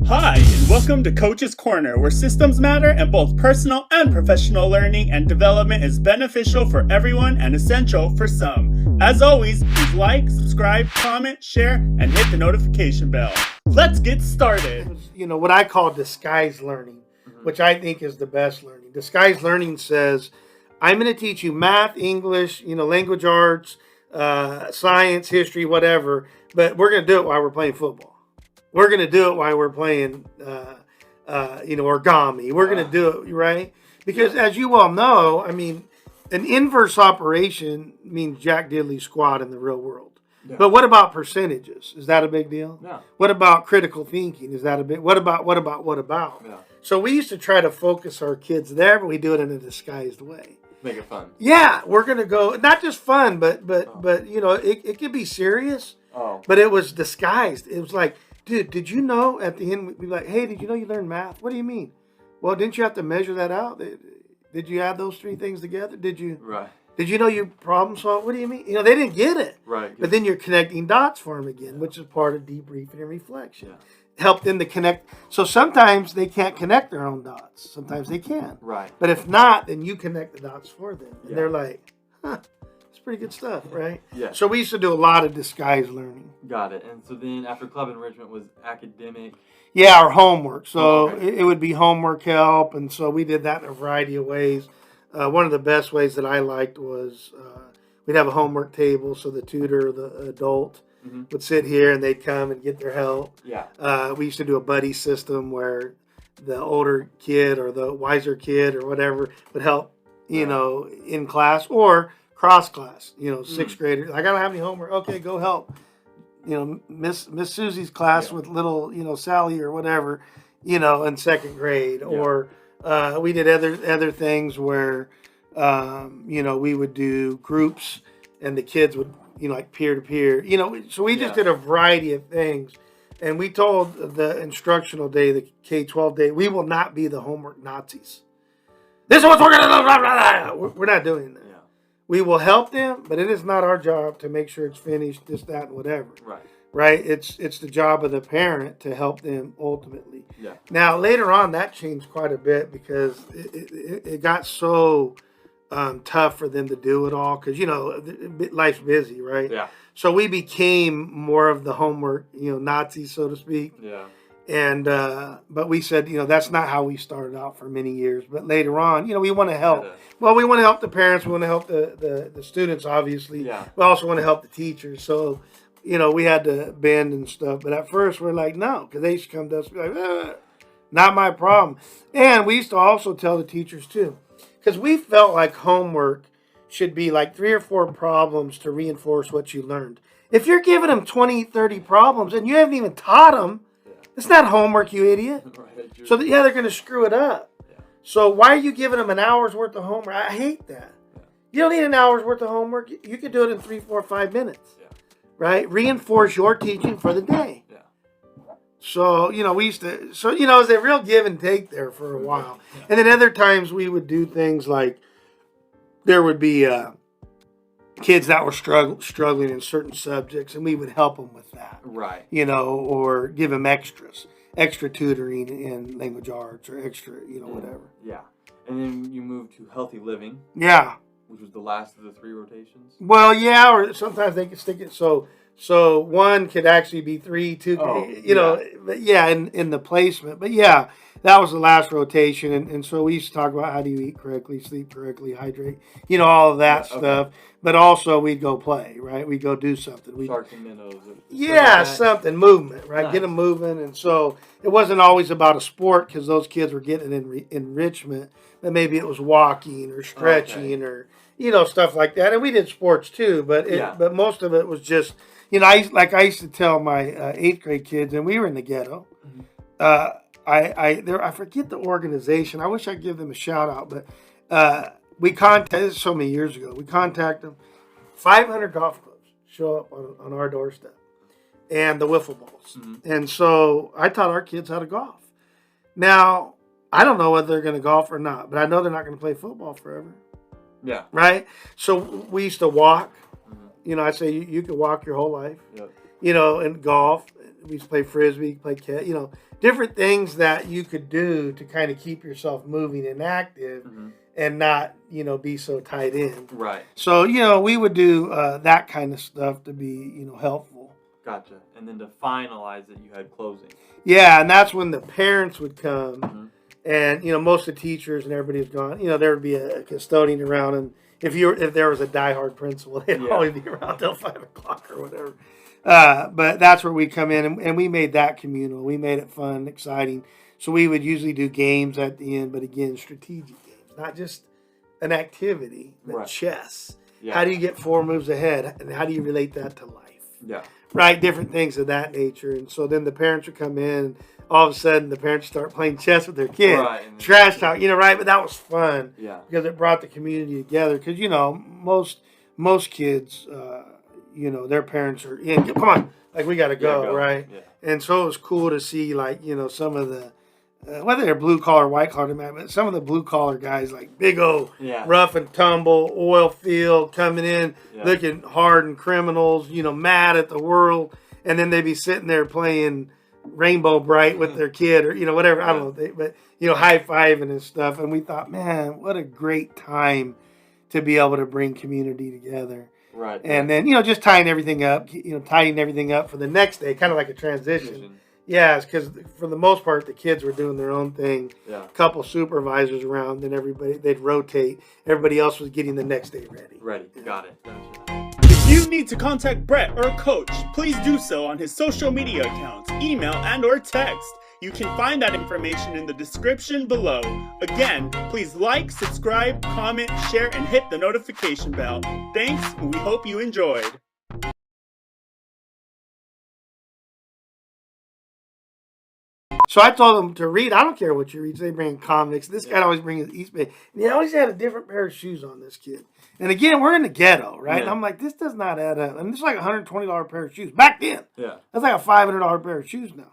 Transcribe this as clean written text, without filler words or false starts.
Hi, and welcome to Coach's Corner, where systems matter and both personal and professional learning and development is beneficial for everyone and essential for some. As always, please like, subscribe, comment, share, and hit the notification bell. Let's get started. What I call disguised learning, which I think is the best learning. Disguised learning says, I'm going to teach you math, English, language arts, science, history, whatever, but we're going to do it while we're playing football. We're going to do it while we're playing, origami. We're going to do it, right? Because as you well know, an inverse operation means Jack Diddley squat in the real world. Yeah. But what about percentages? Is that a big deal? No. What about critical thinking? Is that a big? What about? Yeah. So we used to try to focus our kids there, but we do it in a disguised way. Make it fun. Yeah, we're gonna go not just fun, but it could be serious. Oh. But it was disguised. It was like, dude, did you know? At the end, we'd be like, hey, did you know you learned math? What do you mean? Well, didn't you have to measure that out? Did you add those three things together? Did you? Right. Did you know you problem solve? What do you mean? They didn't get it. Right. But then you're connecting dots for them again, which is part of debriefing and reflection. Yeah. Help them to connect. So sometimes they can't connect their own dots. Sometimes they can. Right. But if not, then you connect the dots for them. And Yeah. they're like, it's pretty good stuff, right? Yeah. So we used to do a lot of disguised learning. Got it. And so then after club enrichment was academic. Yeah, our homework. So okay. it would be homework help. And so we did that in a variety of ways. One of the best ways that I liked was we'd have a homework table. So the tutor, the adult, would sit here and they'd come and get their help. Yeah. We used to do a buddy system where the older kid or the wiser kid or whatever would help, in class or cross class, sixth graders. I don't have any homework. Okay, go help. Miss Susie's class with little, Sally or whatever, in second grade. Yeah. Or we did other things where, we would do groups and the kids would, like peer to peer, so we just did a variety of things. And we told the instructional day, the K-12 day, we will not be the homework Nazis. This is what we're going to do. We're not doing that. Yeah. We will help them, but it is not our job to make sure it's finished, this, that, and whatever. Right. Right? It's the job of the parent to help them ultimately. Yeah. Now, later on, that changed quite a bit because it got so tough for them to do it all because, life's busy, right? Yeah. So we became more of the homework, Nazis, so to speak. Yeah. And but we said, that's not how we started out for many years. But later on, we want to help. Well, we want to help the parents. We want to help the students, obviously. Yeah. We also want to help the teachers. So, we had to bend and stuff. But at first, we're like, no, because they used to come to us and be like, not my problem. And we used to also tell the teachers, too, because we felt like homework should be like 3 or 4 problems to reinforce what you learned. If you're giving them 20, 30 problems and you haven't even taught them, it's not homework, you idiot. Right. So, they're going to screw it up. Yeah. So, why are you giving them an hour's worth of homework? I hate that. Yeah. You don't need an hour's worth of homework. You can do it in 3, 4, 5 minutes. Yeah. Right? Reinforce your teaching for the day. Yeah. So, we used to, it was a real give and take there for a while. Yeah. And then other times we would do things like there would be kids that were struggling in certain subjects, and we would help them with that. Right. Or give them extra tutoring in language arts or extra, whatever. Yeah. And then you moved to healthy living. Yeah. Which was the last of the 3 rotations. Well, yeah, or sometimes they could stick it so one could actually be 3, 2, but in the placement. But yeah, that was the last rotation. And so we used to talk about how do you eat correctly, sleep correctly, hydrate, all of that stuff. Okay. But also we'd go play, right? We'd go do something. Sharks and minnows. Something, movement, right? Nice. Get them moving. And so it wasn't always about a sport because those kids were getting enrichment. But maybe it was walking or stretching or, stuff like that. And we did sports too, but most of it was just, I used to tell my 8th grade kids, and we were in the ghetto. I forget the organization. I wish I'd give them a shout out, but we contacted so many years ago. We contacted them. 500 golf clubs show up on our doorstep, and the wiffle balls. And so I taught our kids how to golf. Now I don't know whether they're going to golf or not, but I know they're not going to play football forever. Yeah. Right. So we used to walk. I say you could walk your whole life. Yep. And golf. we used to play frisbee, play different things that you could do to kind of keep yourself moving and active, and not be so tied in. Right. So we would do that kind of stuff to be helpful. Gotcha. And then to finalize it, you had closing. Yeah, and that's when the parents would come, and most of the teachers and everybody was gone. There would be a custodian around, and if there was a diehard principal, they'd always be around till 5 o'clock or whatever. But that's where we come in, and we made that communal. We made it fun, exciting. So we would usually do games at the end, but again, strategic games, not just an activity, but chess. Yeah. How do you get 4 moves ahead, and how do you relate that to life? Yeah. Right, different things of that nature. And so then the parents would come in, and all of a sudden the parents start playing chess with their kid. Right. Trash talk, right? But that was fun. Yeah. Because it brought the community together. Because, most kids, their parents are in. Come on, like we got to go, right? Yeah. And so it was cool to see, like, some of the, whether they're blue collar, white collar, but some of the blue collar guys, like big old rough and tumble oil field coming in, looking hardened criminals, mad at the world, and then they'd be sitting there playing Rainbow Bright with their kid, or whatever. I don't know, but high fiving and stuff. And we thought, man, what a great time to be able to bring community together. Right. And then just tying everything up, for the next day, kind of like a transition. Yeah, it's because for the most part, the kids were doing their own thing. Yeah. A couple supervisors around, then they'd rotate. Everybody else was getting the next day ready. Ready. Got it. Gotcha. If you need to contact Brett or Coach, please do so on his social media accounts, email, and or text. You can find that information in the description below. Again, please like, subscribe, comment, share, and hit the notification bell. Thanks, and we hope you enjoyed. So I told them to read. I don't care what you read. They bring comics. This guy always brings East Bay. And he always had a different pair of shoes on, this kid. And again, we're in the ghetto, right? Yeah. And I'm like, this does not add up. And this is like a $120 pair of shoes. Back then. Yeah. That's like a $500 pair of shoes now.